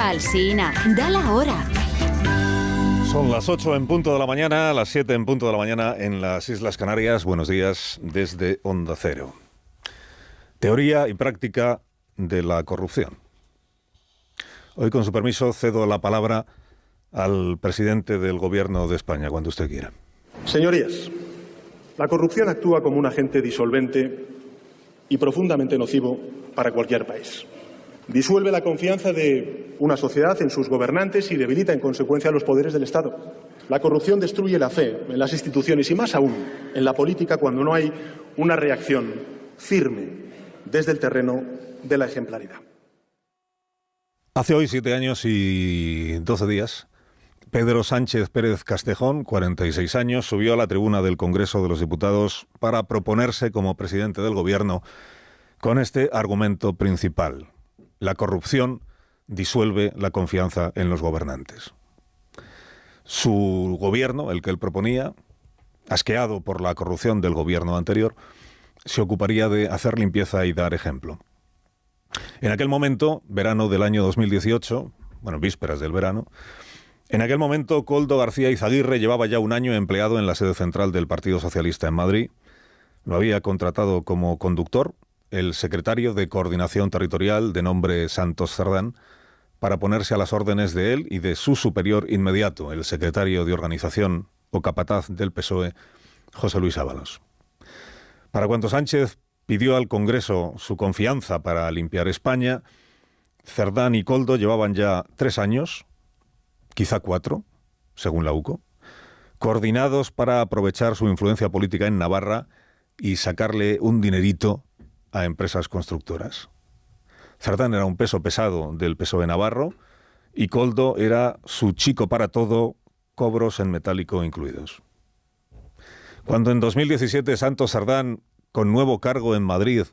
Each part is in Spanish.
Alsina, da la hora. Son las 8 en punto de la mañana, las 7 en punto de la mañana en las Islas Canarias. Buenos días desde Onda Cero. Teoría y práctica de la corrupción. Hoy, con su permiso, cedo la palabra al presidente del Gobierno de España, cuando usted quiera. Señorías, la corrupción actúa como un agente disolvente y profundamente nocivo para cualquier país. Disuelve la confianza de una sociedad en sus gobernantes y debilita en consecuencia los poderes del Estado. La corrupción destruye la fe en las instituciones y más aún en la política cuando no hay una reacción firme desde el terreno de la ejemplaridad. Hace hoy 7 años y 12 días, Pedro Sánchez Pérez Castejón, 46 años, subió a la tribuna del Congreso de los Diputados para proponerse como presidente del Gobierno con este argumento principal: la corrupción disuelve la confianza en los gobernantes. Su gobierno, el que él proponía, asqueado por la corrupción del gobierno anterior, se ocuparía de hacer limpieza y dar ejemplo. En aquel momento, verano del año 2018, vísperas del verano, en aquel momento Koldo García Izaguirre llevaba ya un año empleado en la sede central del Partido Socialista en Madrid. Lo había contratado como conductor el secretario de Coordinación Territorial, de nombre Santos Cerdán, para ponerse a las órdenes de él y de su superior inmediato, el secretario de Organización o capataz del PSOE, José Luis Ábalos. Para cuando Sánchez pidió al Congreso su confianza para limpiar España, Cerdán y Koldo llevaban ya 3 años, quizá 4, según la UCO, coordinados para aprovechar su influencia política en Navarra y sacarle un dinerito a empresas constructoras. Cerdán era un peso pesado del PSOE navarro y Koldo era su chico para todo, cobros en metálico incluidos. Cuando en 2017 Santos Cerdán, con nuevo cargo en Madrid,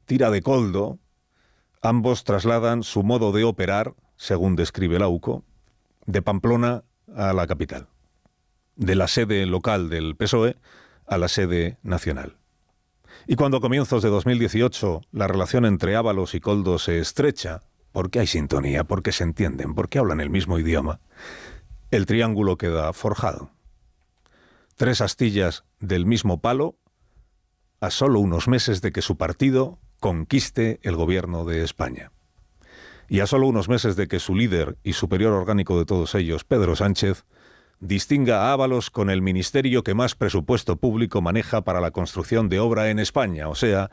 tira de Koldo, ambos trasladan su modo de operar, según describe la UCO, de Pamplona a la capital, de la sede local del PSOE a la sede nacional. Y cuando a comienzos de 2018 la relación entre Ábalos y Koldo se estrecha, porque hay sintonía, porque se entienden, porque hablan el mismo idioma, el triángulo queda forjado. 3 astillas del mismo palo a solo unos meses de que su partido conquiste el gobierno de España. Y a solo unos meses de que su líder y superior orgánico de todos ellos, Pedro Sánchez, distinga a Ábalos con el ministerio que más presupuesto público maneja para la construcción de obra en España, o sea,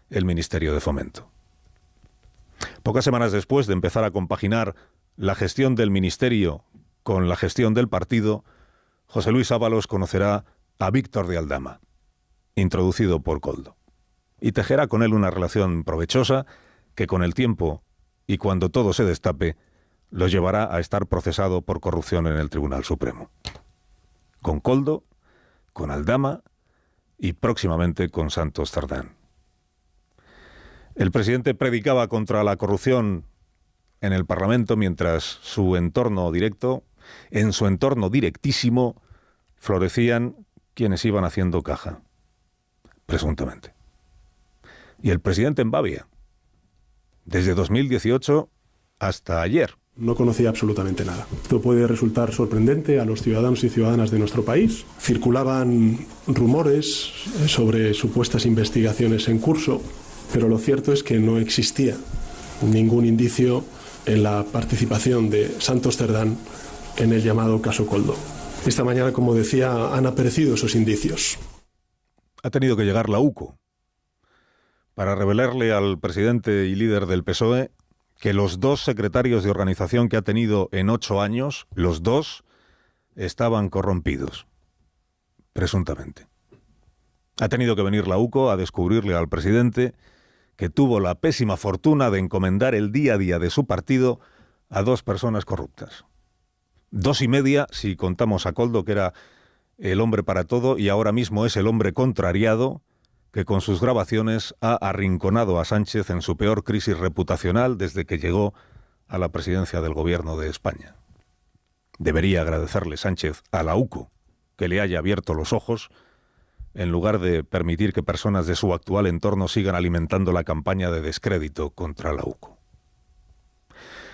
el Ministerio de Fomento. Pocas semanas después de empezar a compaginar la gestión del ministerio con la gestión del partido, José Luis Ábalos conocerá a Víctor de Aldama, introducido por Koldo, y tejerá con él una relación provechosa que con el tiempo y cuando todo se destape, lo llevará a estar procesado por corrupción en el Tribunal Supremo. Con Koldo, con Aldama y próximamente con Santos Cerdán. El presidente predicaba contra la corrupción en el Parlamento mientras su entorno directo, en su entorno directísimo, florecían quienes iban haciendo caja, presuntamente. Y el presidente en Babia, desde 2018 hasta ayer. No conocía absolutamente nada. Esto puede resultar sorprendente a los ciudadanos y ciudadanas de nuestro país. Circulaban rumores sobre supuestas investigaciones en curso, pero lo cierto es que no existía ningún indicio en la participación de Santos Cerdán en el llamado caso Koldo. Esta mañana, como decía, han aparecido esos indicios. Ha tenido que llegar la UCO para revelarle al presidente y líder del PSOE que los 2 secretarios de organización que ha tenido en 8 años, los 2, estaban corrompidos, presuntamente. Ha tenido que venir la UCO a descubrirle al presidente que tuvo la pésima fortuna de encomendar el día a día de su partido a 2 personas corruptas. 2 y media si contamos a Koldo, que era el hombre para todo, y ahora mismo es el hombre contrariado, que con sus grabaciones ha arrinconado a Sánchez en su peor crisis reputacional desde que llegó a la presidencia del gobierno de España. Debería agradecerle Sánchez a la UCO que le haya abierto los ojos, en lugar de permitir que personas de su actual entorno sigan alimentando la campaña de descrédito contra la UCO.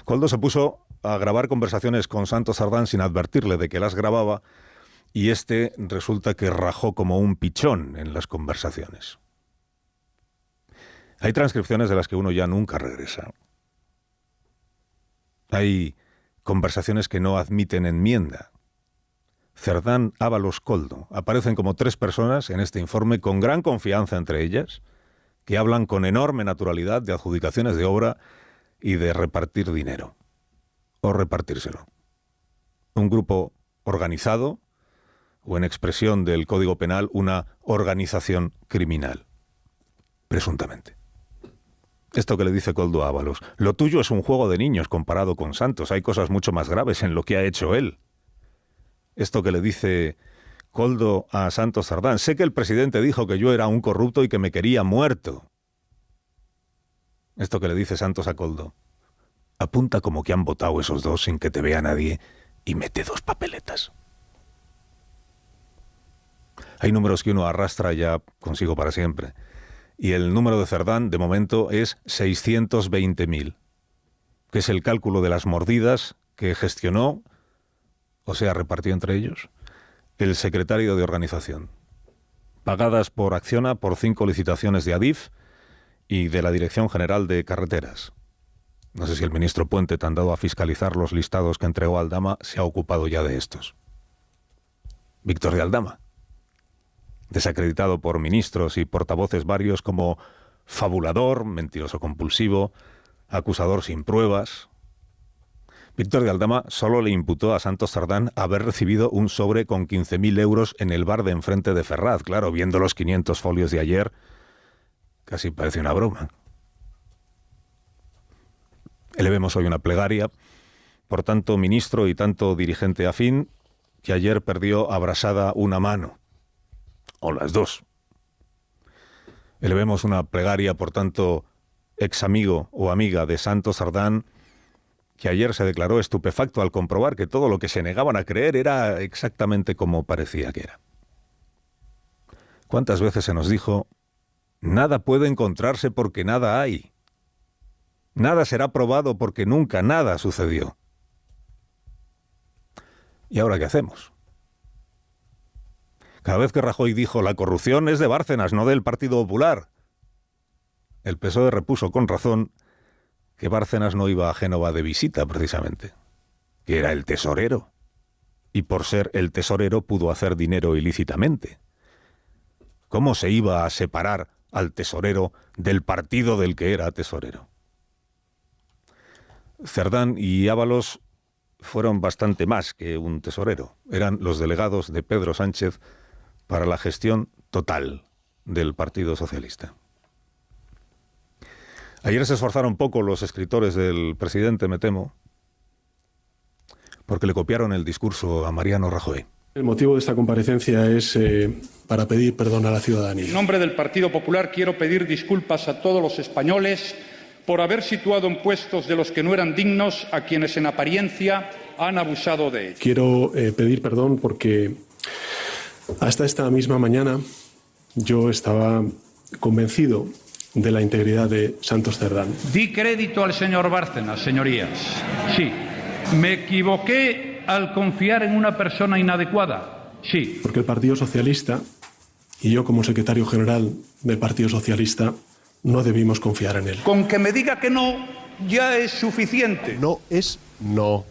Koldo se puso a grabar conversaciones con Santos Cerdán sin advertirle de que las grababa, y este resulta que rajó como un pichón en las conversaciones. Hay transcripciones de las que uno ya nunca regresa. Hay conversaciones que no admiten enmienda. Cerdán, Ábalos, Koldo aparecen como 3 personas en este informe con gran confianza entre ellas, que hablan con enorme naturalidad de adjudicaciones de obra y de repartir dinero, o repartírselo. Un grupo organizado, o en expresión del Código Penal, una organización criminal, presuntamente. Esto que le dice Koldo a Ábalos: lo tuyo es un juego de niños comparado con Santos, hay cosas mucho más graves en lo que ha hecho él. Esto que le dice Koldo a Santos Cerdán: sé que el presidente dijo que yo era un corrupto y que me quería muerto. Esto que le dice Santos a Koldo: apunta como que han votado esos dos sin que te vea nadie y mete 2 papeletas. Hay números que uno arrastra ya consigo para siempre. Y el número de Cerdán, de momento, es 620.000, que es el cálculo de las mordidas que gestionó, o sea, repartió entre ellos, el secretario de organización, pagadas por Acciona por 5 licitaciones de Adif y de la Dirección General de Carreteras. No sé si el ministro Puente, tan dado a fiscalizar los listados que entregó Aldama, se ha ocupado ya de estos. Víctor de Aldama, desacreditado por ministros y portavoces varios como fabulador, mentiroso compulsivo, acusador sin pruebas. Víctor de Aldama solo le imputó a Santos Cerdán haber recibido un sobre con 15.000 euros en el bar de enfrente de Ferraz. Claro, viendo los 500 folios de ayer, casi parece una broma. Elevemos hoy una plegaria por tanto ministro y tanto dirigente afín que ayer perdió abrasada una mano, o las 2. Elevemos una plegaria por tanto ex amigo o amiga de Santos Cerdán, que ayer se declaró estupefacto al comprobar que todo lo que se negaban a creer era exactamente como parecía que era. ¿Cuántas veces se nos dijo: nada puede encontrarse porque nada hay? Nada será probado porque nunca nada sucedió. ¿Y ahora qué hacemos? Cada vez que Rajoy dijo: la corrupción es de Bárcenas, no del Partido Popular, el PSOE repuso con razón que Bárcenas no iba a Génova de visita precisamente, que era el tesorero, y por ser el tesorero pudo hacer dinero ilícitamente. ¿Cómo se iba a separar al tesorero del partido del que era tesorero? Cerdán y Ábalos fueron bastante más que un tesorero. Eran los delegados de Pedro Sánchez para la gestión total del Partido Socialista. Ayer se esforzaron poco los escritores del presidente, me temo, porque le copiaron el discurso a Mariano Rajoy. El motivo de esta comparecencia es para pedir perdón a la ciudadanía. En nombre del Partido Popular quiero pedir disculpas a todos los españoles por haber situado en puestos de los que no eran dignos a quienes en apariencia han abusado de ellos. Quiero pedir perdón porque hasta esta misma mañana yo estaba convencido de la integridad de Santos Cerdán. Di crédito al señor Bárcenas, señorías. Sí, me equivoqué al confiar en una persona inadecuada. Sí. Porque el Partido Socialista y yo como secretario general del Partido Socialista no debimos confiar en él. Con que me diga que no, ya es suficiente. No es no.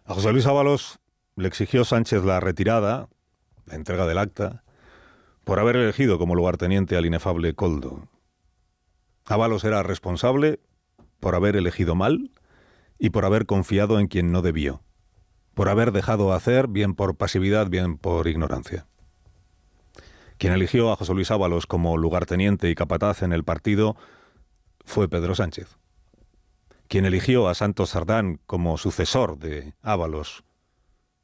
A José Luis Ábalos le exigió Sánchez la retirada, la entrega del acta, por haber elegido como lugarteniente al inefable Koldo. Ábalos era responsable por haber elegido mal y por haber confiado en quien no debió, por haber dejado hacer, bien por pasividad, bien por ignorancia. Quien eligió a José Luis Ábalos como lugarteniente y capataz en el partido fue Pedro Sánchez. Quien eligió a Santos Cerdán como sucesor de Ábalos,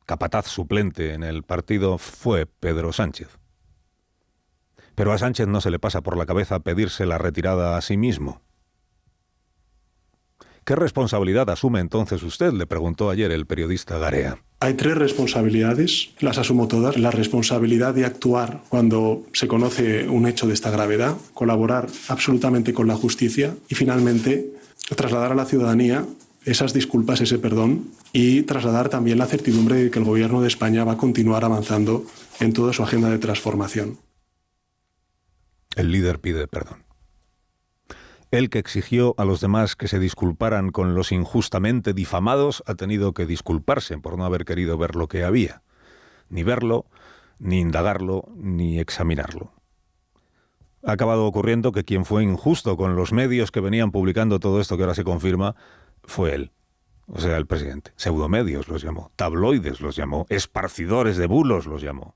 capataz suplente en el partido, fue Pedro Sánchez. Pero a Sánchez no se le pasa por la cabeza pedirse la retirada a sí mismo. ¿Qué responsabilidad asume entonces usted?, le preguntó ayer el periodista Garea. Hay 3 responsabilidades, las asumo todas. La responsabilidad de actuar cuando se conoce un hecho de esta gravedad, colaborar absolutamente con la justicia y finalmente trasladar a la ciudadanía esas disculpas, ese perdón, y trasladar también la certidumbre de que el Gobierno de España va a continuar avanzando en toda su agenda de transformación. El líder pide perdón. El que exigió a los demás que se disculparan con los injustamente difamados ha tenido que disculparse por no haber querido ver lo que había. Ni verlo, ni indagarlo, ni examinarlo. Ha acabado ocurriendo que quien fue injusto con los medios que venían publicando todo esto que ahora se confirma fue él, o sea, el presidente. Pseudomedios los llamó, tabloides los llamó, esparcidores de bulos los llamó.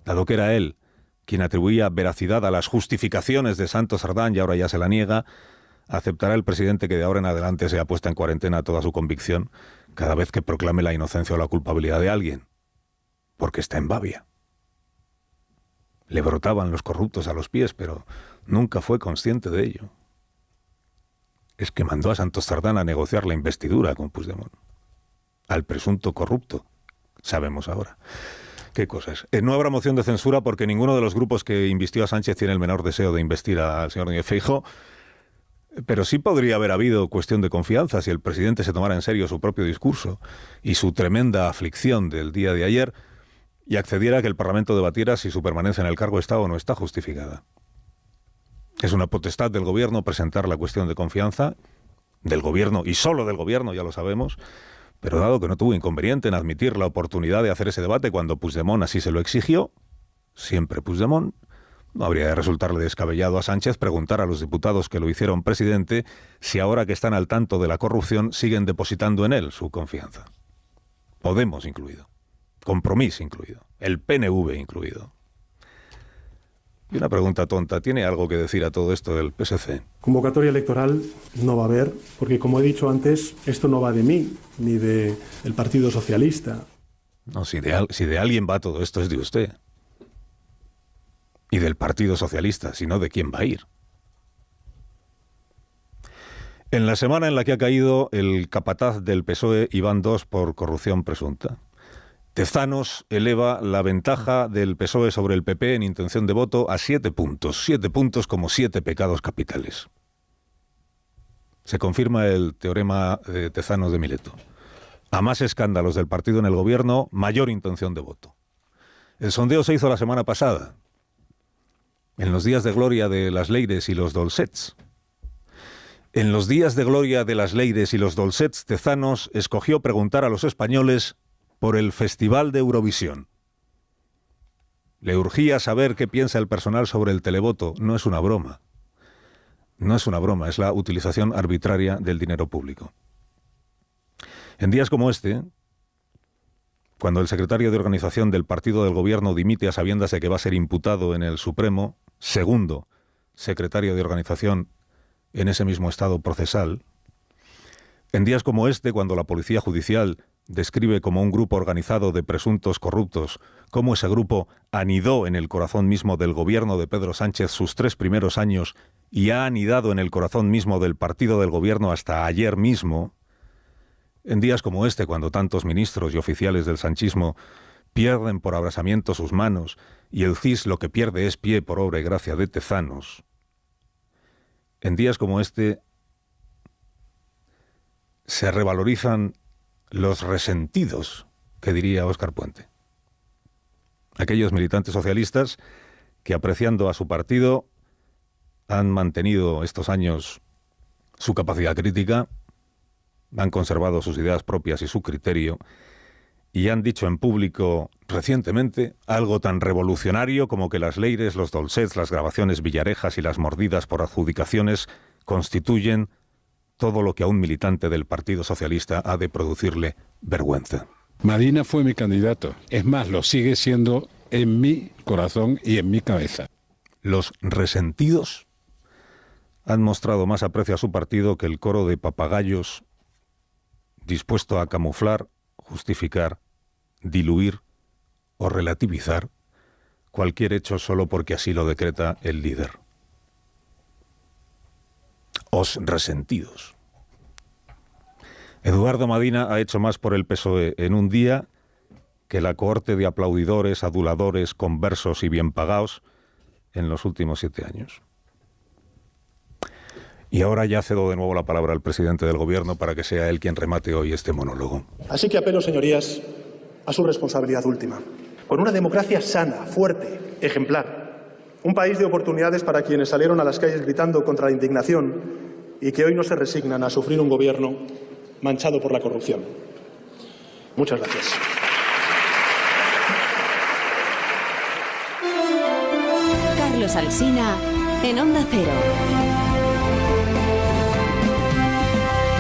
Dado que era él quien atribuía veracidad a las justificaciones de Santos Cerdán y ahora ya se la niega, aceptará el presidente que de ahora en adelante sea puesta en cuarentena toda su convicción cada vez que proclame la inocencia o la culpabilidad de alguien, porque está en babia. Le brotaban los corruptos a los pies, pero nunca fue consciente de ello. Es que mandó a Santos Cerdán a negociar la investidura con Puigdemont. Al presunto corrupto, sabemos ahora. ¿Qué cosas? No habrá moción de censura porque ninguno de los grupos que invistió a Sánchez tiene el menor deseo de investir al señor Núñez Feijóo, pero sí podría haber habido cuestión de confianza si el presidente se tomara en serio su propio discurso y su tremenda aflicción del día de ayer y accediera a que el Parlamento debatiera si su permanencia en el cargo está o no está justificada. Es una potestad del Gobierno presentar la cuestión de confianza, del Gobierno y solo del Gobierno, ya lo sabemos, pero dado que no tuvo inconveniente en admitir la oportunidad de hacer ese debate cuando Puigdemont así se lo exigió, siempre Puigdemont, no habría de resultarle descabellado a Sánchez preguntar a los diputados que lo hicieron presidente si ahora que están al tanto de la corrupción siguen depositando en él su confianza. Podemos incluido, Compromís incluido, el PNV incluido. Y una pregunta tonta, ¿tiene algo que decir a todo esto del PSC? Convocatoria electoral no va a haber, porque como he dicho antes, esto no va de mí, ni del Partido Socialista. No, si de alguien va todo esto es de usted. Y del Partido Socialista, sino de quién va a ir. En la semana en la que ha caído el capataz del PSOE, Iván II, por corrupción presunta, Tezanos eleva la ventaja del PSOE sobre el PP en intención de voto a 7 puntos. 7 puntos como 7 pecados capitales. Se confirma el teorema de Tezanos de Mileto. A más escándalos del partido en el gobierno, mayor intención de voto. El sondeo se hizo la semana pasada, en los días de gloria de las Leires y los Dolcets. En los días de gloria de las Leires y los Dolcets, Tezanos escogió preguntar a los españoles por el Festival de Eurovisión. Le urgía saber qué piensa el personal sobre el televoto. No es una broma. No es una broma, es la utilización arbitraria del dinero público. En días como este, cuando el secretario de organización del partido del gobierno dimite a sabiendas de que va a ser imputado en el Supremo, segundo secretario de organización en ese mismo estado procesal, en días como este, cuando la policía judicial describe como un grupo organizado de presuntos corruptos, cómo ese grupo anidó en el corazón mismo del gobierno de Pedro Sánchez sus 3 primeros años y ha anidado en el corazón mismo del partido del gobierno hasta ayer mismo, en días como este, cuando tantos ministros y oficiales del sanchismo pierden por abrasamiento sus manos y el CIS lo que pierde es pie por obra y gracia de Tezanos, en días como este se revalorizan los resentidos, que diría Óscar Puente. Aquellos militantes socialistas que, apreciando a su partido, han mantenido estos años su capacidad crítica, han conservado sus ideas propias y su criterio, y han dicho en público recientemente algo tan revolucionario como que las Leires, los Dolcets, las grabaciones Villarejas y las mordidas por adjudicaciones constituyen todo lo que a un militante del Partido Socialista ha de producirle vergüenza. Madina fue mi candidato. Es más, lo sigue siendo en mi corazón y en mi cabeza. Los resentidos han mostrado más aprecio a su partido que el coro de papagayos dispuesto a camuflar, justificar, diluir o relativizar cualquier hecho solo porque así lo decreta el líder. Os resentidos. Eduardo Madina ha hecho más por el PSOE en un día que la cohorte de aplaudidores, aduladores, conversos y bien pagados en los últimos 7 años. Y ahora ya cedo de nuevo la palabra al presidente del Gobierno para que sea él quien remate hoy este monólogo. Así que apelo, señorías, a su responsabilidad última. Con una democracia sana, fuerte, ejemplar. Un país de oportunidades para quienes salieron a las calles gritando contra la indignación y que hoy no se resignan a sufrir un gobierno manchado por la corrupción. Muchas gracias. Carlos Alsina en Onda Cero.